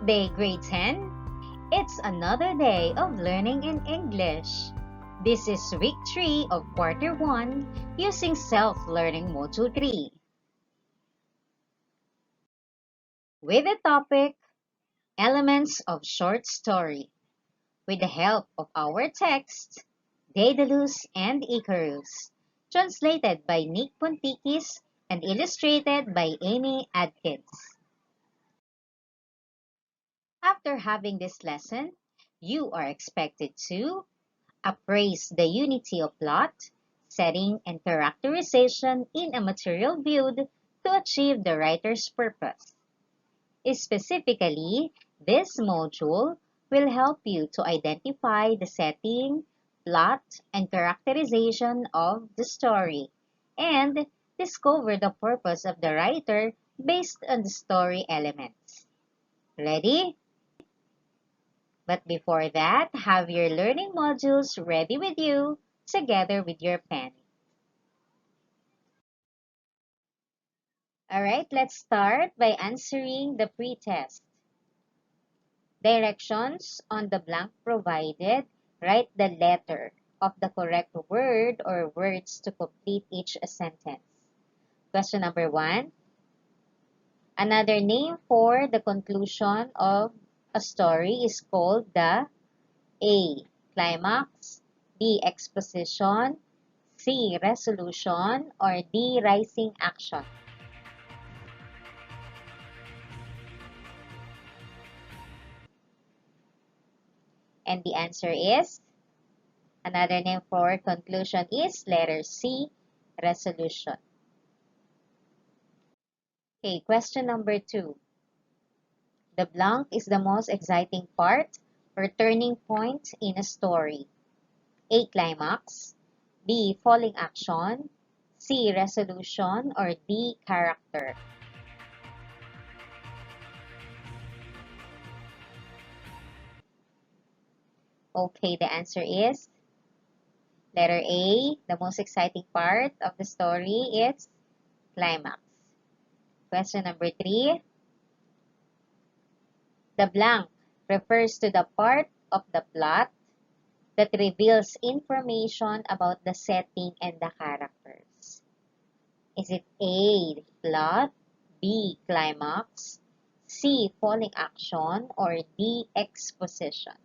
Day grade 10. It's another day of learning in English. This is week 3 of quarter 1 using self-learning module 3. With the topic, Elements of Short Story. With the help of our text, Daedalus and Icarus, translated by Nick Pontikis and illustrated by Amy Adkins. After having this lesson, you are expected to appraise the unity of plot, setting, and characterization in a material viewed to achieve the writer's purpose. Specifically, this module will help you to identify the setting, plot, and characterization of the story, and discover the purpose of the writer based on the story elements. Ready? But before that, have your learning modules ready with you, together with your pen. Alright, let's start by answering the pre-test. Directions on the blank provided, write the letter of the correct word or words to complete each sentence. Question number 1. Another name for the conclusion of a story is called the A. Climax, B. Exposition, C. Resolution, or D. Rising action. And the answer is, another name for conclusion is letter C. Resolution. Okay, question number 2. The blank is the most exciting part or turning point in a story. A. Climax, B. Falling action, C. Resolution, or D. Character. Okay, the answer is letter A. The most exciting part of the story is climax. Question number 3. The blank refers to the part of the plot that reveals information about the setting and the characters. Is it A. Plot, B. Climax, C. Falling action, or D. Exposition?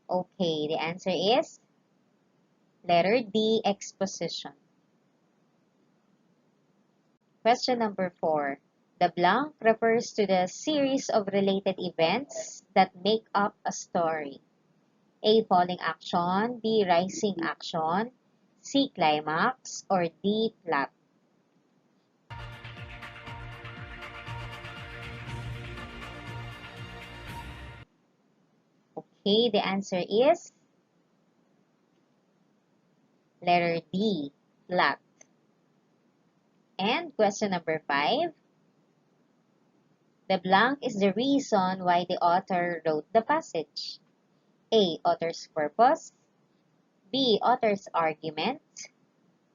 Okay, the answer is letter D. Exposition. Question number 4. The blank refers to the series of related events that make up a story. A. Falling action, B. Rising action, C. Climax, or D. Plot. Okay, the answer is letter D. Plot. And question number 5. The blank is the reason why the author wrote the passage. A. Author's purpose, B. Author's argument,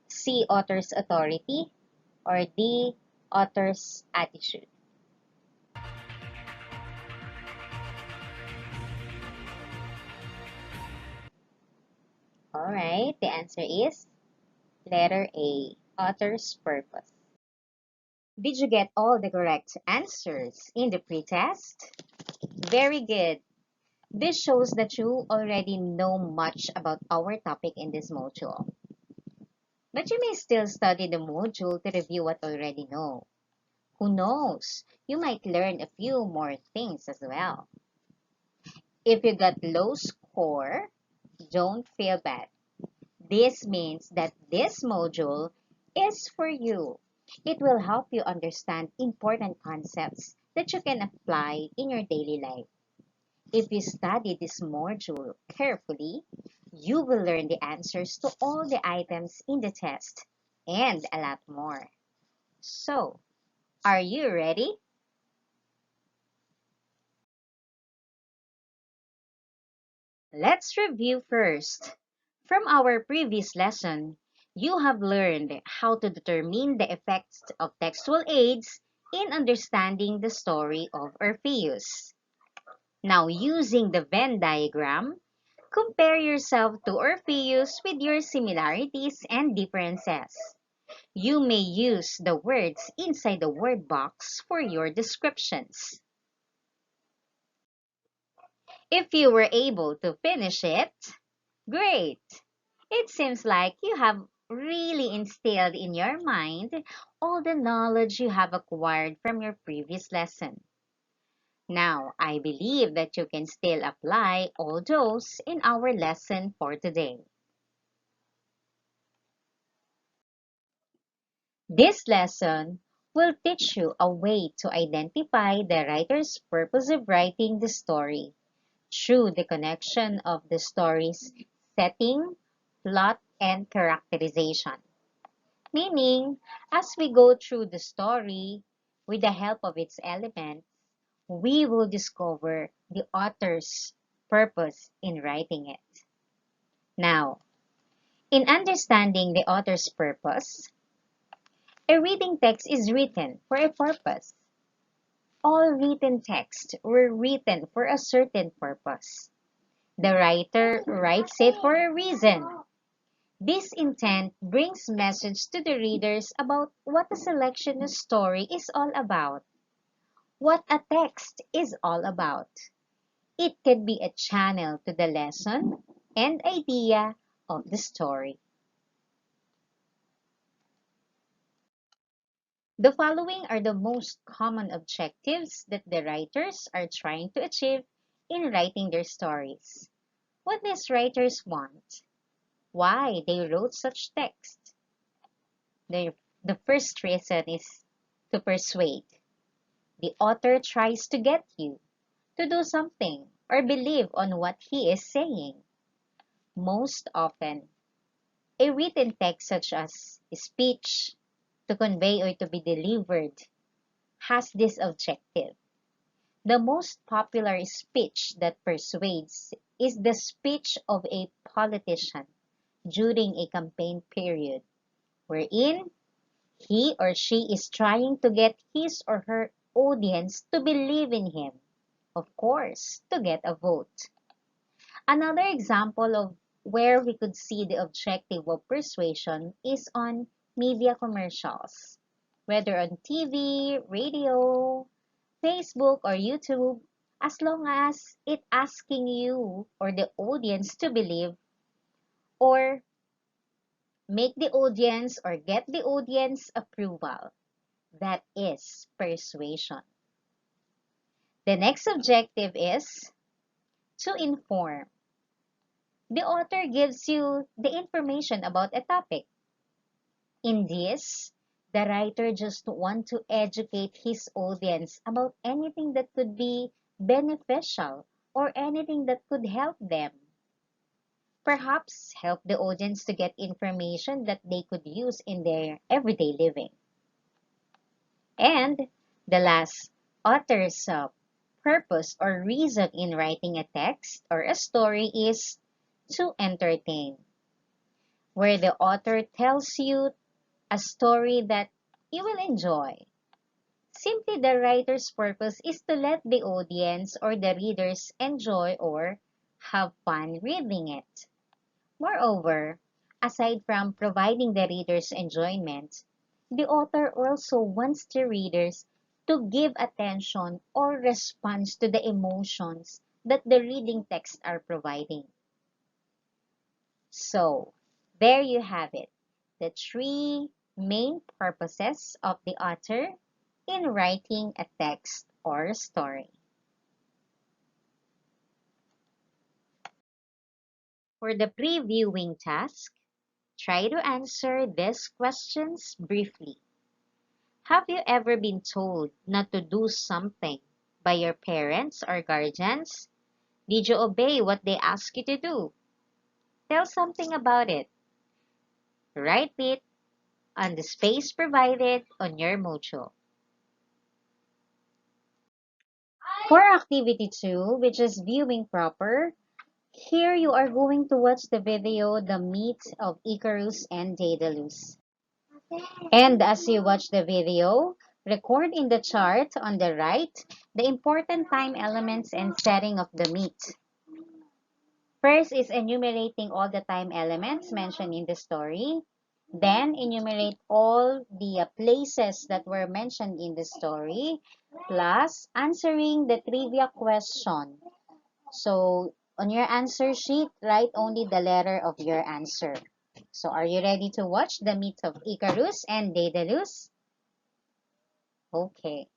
C. Author's authority, or D. Author's attitude. Alright, the answer is letter A. Author's purpose. Did you get all the correct answers in the pretest? Very good. This shows that you already know much about our topic in this module. But you may still study the module to review what you already know. Who knows? You might learn a few more things as well. If you got low score, don't feel bad. This means that this module is for you. It will help you understand important concepts that you can apply in your daily life. If you study this module carefully, you will learn the answers to all the items in the test and a lot more. So, are you ready? Let's review first. From our previous lesson, You have learned how to determine the effects of textual aids in understanding the story of Orpheus. Now, using the Venn diagram, compare yourself to Orpheus with your similarities and differences. You may use the words inside the word box for your descriptions. If you were able to finish it, great! It seems like you have really instilled in your mind all the knowledge you have acquired from your previous lesson. Now, I believe that you can still apply all those in our lesson for today. This lesson will teach you a way to identify the writer's purpose of writing the story through the connection of the story's setting, plot, and characterization. Meaning, as we go through the story with the help of its elements, we will discover the author's purpose in writing it. Now, in understanding the author's purpose, a reading text is written for a purpose. All written texts were written for a certain purpose. The writer writes it for a reason. This intent brings message to the readers about what a selection of story is all about, what a text is all about. It can be a channel to the lesson and idea of the story. The following are the most common objectives that the writers are trying to achieve in writing their stories. What these writers want, why they wrote such text. The first reason is to persuade. The author tries to get you to do something or believe on what he is saying. Most often, a written text such as a speech, to convey or to be delivered, has this objective. The most popular speech that persuades is the speech of a politician during a campaign period, wherein he or she is trying to get his or her audience to believe in him, of course, to get a vote. Another example of where we could see the objective of persuasion is on media commercials, whether on TV, radio, Facebook, or YouTube, as long as it asking you or the audience to believe or make the audience or get the audience approval. That is persuasion. The next objective is to inform. The author gives you the information about a topic. In this, the writer just wants to educate his audience about anything that could be beneficial or anything that could help them. Perhaps help the audience to get information that they could use in their everyday living. And the last, author's purpose or reason in writing a text or a story is to entertain, where the author tells you a story that you will enjoy. Simply, the writer's purpose is to let the audience or the readers enjoy or have fun reading it. Moreover, aside from providing the reader's enjoyment, the author also wants the readers to give attention or response to the emotions that the reading text are providing. So, there you have it, the three main purposes of the author in writing a text or a story. For the previewing task, try to answer these questions briefly. Have you ever been told not to do something by your parents or guardians? Did you obey what they asked you to do? Tell something about it. Write it on the space provided on your module. For activity 2, which is viewing proper, Here you are going to watch the video, The Myth of Icarus and Daedalus. And as you watch the video, record in the chart on the right the important time elements and setting of the myth. First is enumerating all the time elements mentioned in the story. Then enumerate all the places that were mentioned in the story, plus answering the trivia question. So on your answer sheet, write only the letter of your answer. So are you ready to watch the myth of Icarus and Daedalus? Okay.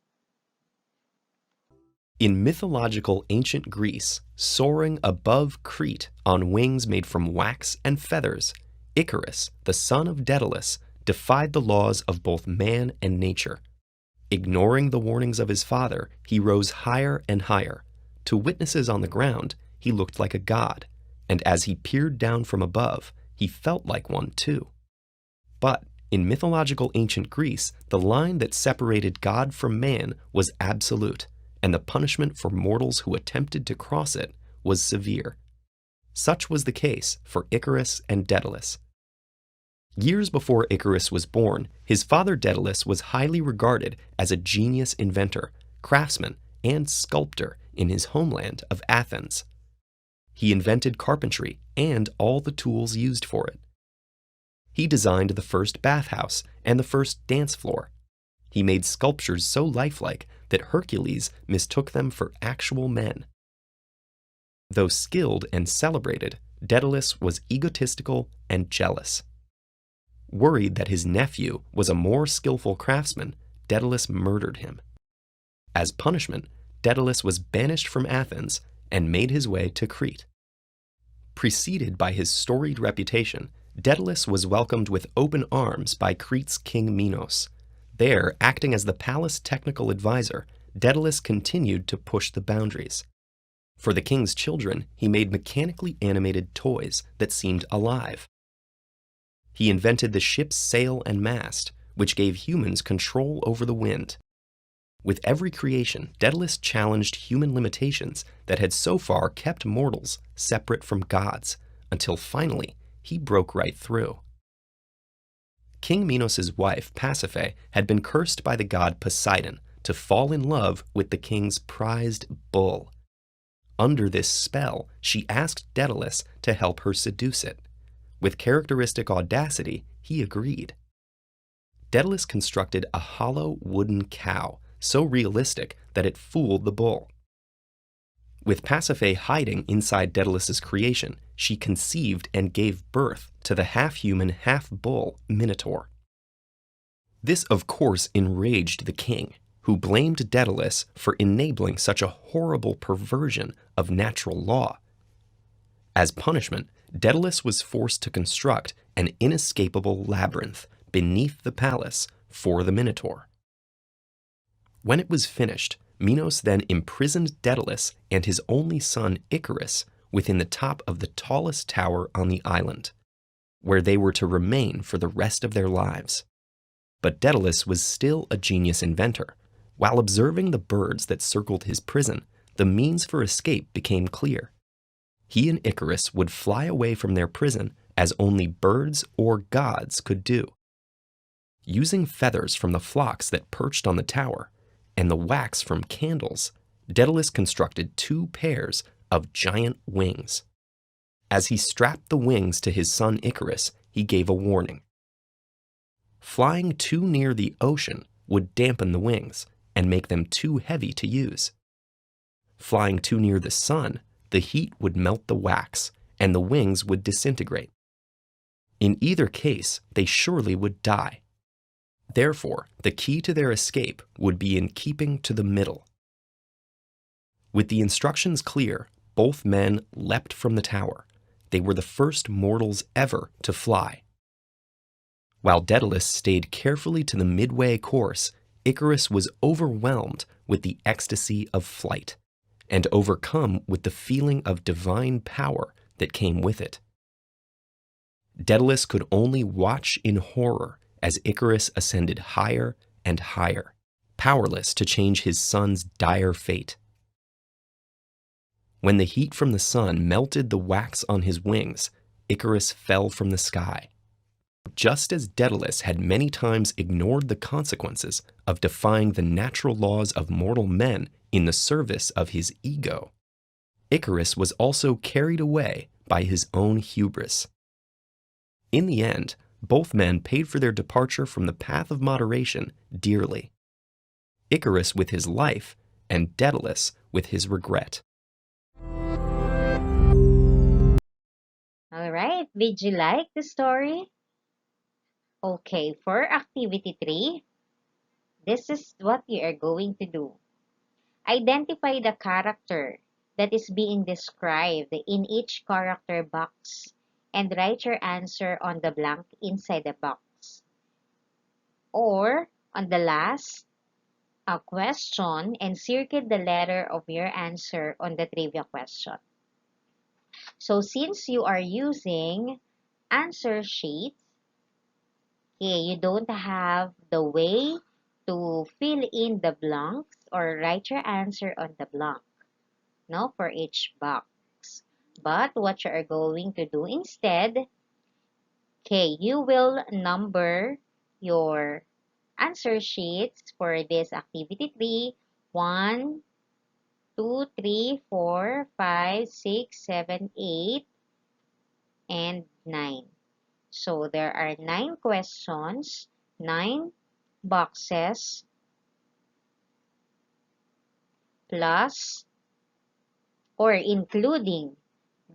In mythological ancient Greece, soaring above Crete on wings made from wax and feathers, Icarus, the son of Daedalus, defied the laws of both man and nature. Ignoring the warnings of his father, he rose higher and higher. To witnesses on the ground, he looked like a god, and as he peered down from above, he felt like one too. But in mythological ancient Greece, the line that separated God from man was absolute, and the punishment for mortals who attempted to cross it was severe. Such was the case for Icarus and Daedalus. Years before Icarus was born, his father Daedalus was highly regarded as a genius inventor, craftsman, and sculptor in his homeland of Athens. He invented carpentry and all the tools used for it. He designed the first bathhouse and the first dance floor. He made sculptures so lifelike that Hercules mistook them for actual men. Though skilled and celebrated, Daedalus was egotistical and jealous. Worried that his nephew was a more skillful craftsman, Daedalus murdered him. As punishment, Daedalus was banished from Athens and made his way to Crete. Preceded by his storied reputation, Daedalus was welcomed with open arms by Crete's king Minos. There, acting as the palace technical advisor, Daedalus continued to push the boundaries. For the king's children, he made mechanically animated toys that seemed alive. He invented the ship's sail and mast, which gave humans control over the wind. With every creation, Daedalus challenged human limitations that had so far kept mortals separate from gods, until finally he broke right through. King Minos' wife, Pasiphae, had been cursed by the god Poseidon to fall in love with the king's prized bull. Under this spell, she asked Daedalus to help her seduce it. With characteristic audacity, he agreed. Daedalus constructed a hollow wooden cow, so realistic that it fooled the bull. With Pasiphae hiding inside Daedalus' creation, she conceived and gave birth to the half-human, half-bull Minotaur. This, of course, enraged the king, who blamed Daedalus for enabling such a horrible perversion of natural law. As punishment, Daedalus was forced to construct an inescapable labyrinth beneath the palace for the Minotaur. When it was finished, Minos then imprisoned Daedalus and his only son Icarus within the top of the tallest tower on the island, where they were to remain for the rest of their lives. But Daedalus was still a genius inventor. While observing the birds that circled his prison, the means for escape became clear. He and Icarus would fly away from their prison as only birds or gods could do. Using feathers from the flocks that perched on the tower and the wax from candles, Daedalus constructed 2 pairs of giant wings. As he strapped the wings to his son Icarus, he gave a warning. Flying too near the ocean would dampen the wings and make them too heavy to use. Flying too near the sun, the heat would melt the wax and the wings would disintegrate. In either case, they surely would die. Therefore, the key to their escape would be in keeping to the middle. With the instructions clear, both men leapt from the tower. They were the first mortals ever to fly. While Daedalus stayed carefully to the midway course, Icarus was overwhelmed with the ecstasy of flight and overcome with the feeling of divine power that came with it. Daedalus could only watch in horror as Icarus ascended higher and higher, powerless to change his son's dire fate. When the heat from the sun melted the wax on his wings, Icarus fell from the sky. Just as Daedalus had many times ignored the consequences of defying the natural laws of mortal men in the service of his ego, Icarus was also carried away by his own hubris. In the end, both men paid for their departure from the path of moderation dearly. Icarus with his life, and Daedalus with his regret. All right, did you like the story? Okay, for activity 3, this is what you are going to do. Identify the character that is being described in each character box and write your answer on the blank inside the box. Or on the last question and circle the letter of your answer on the trivia question. So since you are using answer sheets, okay, you don't have the way to fill in the blanks or write your answer on the blank, no, for each box. But what you are going to do instead, okay, you will number your answer sheets for this activity 3, 1, 2, 3, 4, 5, 6, 7, 8, and 9. So there are 9 questions, 9 boxes, plus or including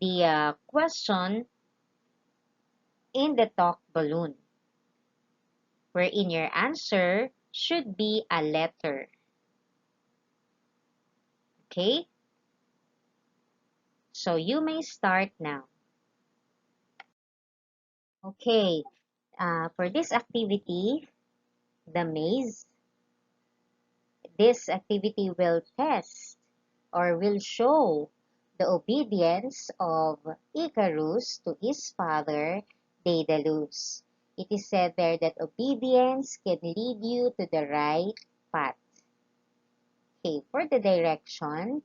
the question in the talk balloon, wherein your answer should be a letter. Okay? So you may start now. Okay, for this activity, the maze, this activity will test or will show the obedience of Icarus to his father, Daedalus. It is said there that obedience can lead you to the right path. Okay, for the direction,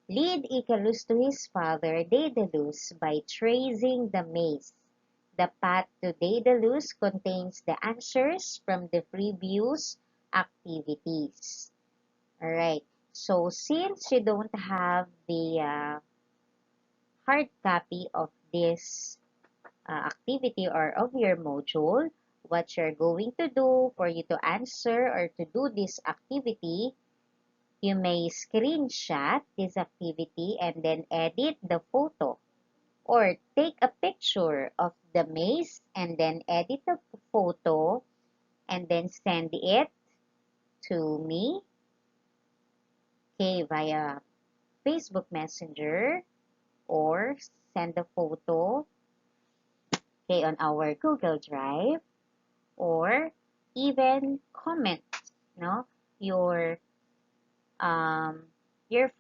lead Icarus to his father, Daedalus, by tracing the maze. The path to Daedalus contains the answers from the previous activities. Alright, so since you don't have the hard copy of this activity or of your module, what you're going to do for you to answer or to do this activity, you may screenshot this activity and then edit the photo. Or take a picture of the maze and then edit the photo and then send it to me, okay, via Facebook Messenger, or send the photo, okay, on our Google Drive, or even comment, no, your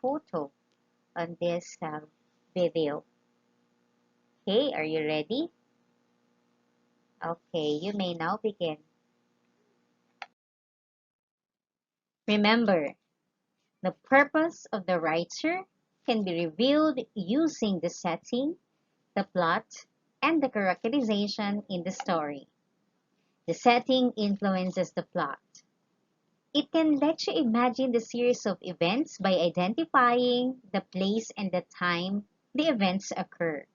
photo on this video. Okay, are you ready? Okay, you may now begin. Remember, the purpose of the writer can be revealed using the setting, the plot, and the characterization in the story. The setting influences the plot. It can let you imagine the series of events by identifying the place and the time the events occur.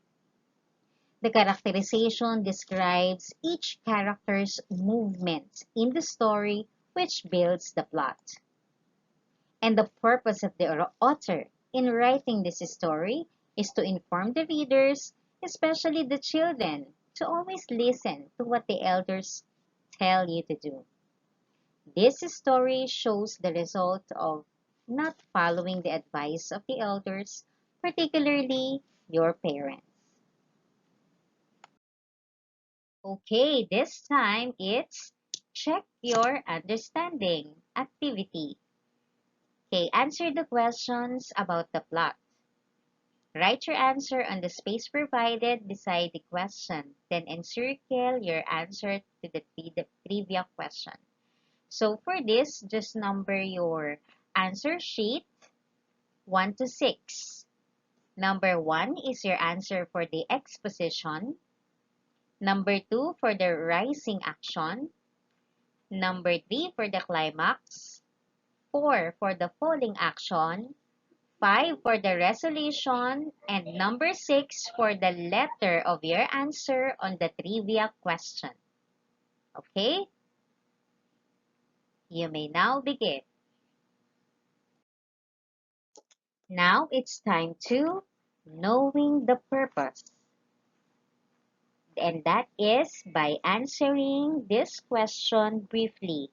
The characterization describes each character's movements in the story, which builds the plot. And the purpose of the author in writing this story is to inform the readers, especially the children, to always listen to what the elders tell you to do. This story shows the result of not following the advice of the elders, particularly your parents. Okay, this time it's check your understanding activity. Okay, answer the questions about the plot. Write your answer on the space provided beside the question, then encircle your answer to the trivia question. So for this, just number your answer sheet 1 to 6. Number 1 is your answer for the exposition. Number 2 for the rising action. Number 3 for the climax. 4 for the falling action. 5 for the resolution. And number 6 for the letter of your answer on the trivia question. Okay? You may now begin. Now it's time to knowing the purpose. And that is by answering this question briefly.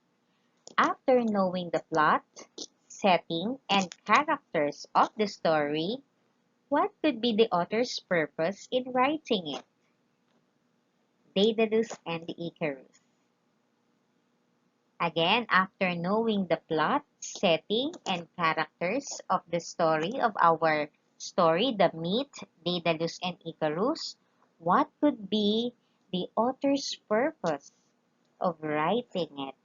After knowing the plot, setting, and characters of the story, what could be the author's purpose in writing it? Daedalus and Icarus. Again, after knowing the plot, setting, and characters of the story of our story, the myth, Daedalus and Icarus, what could be the author's purpose of writing it?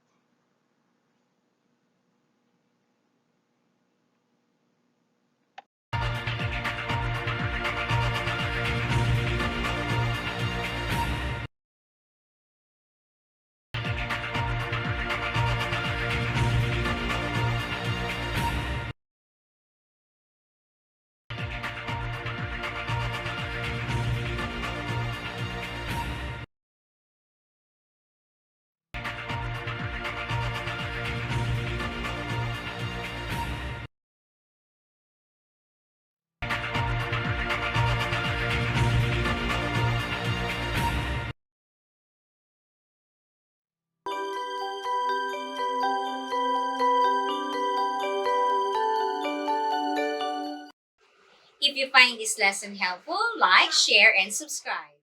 If you find this lesson helpful, like, share, and subscribe.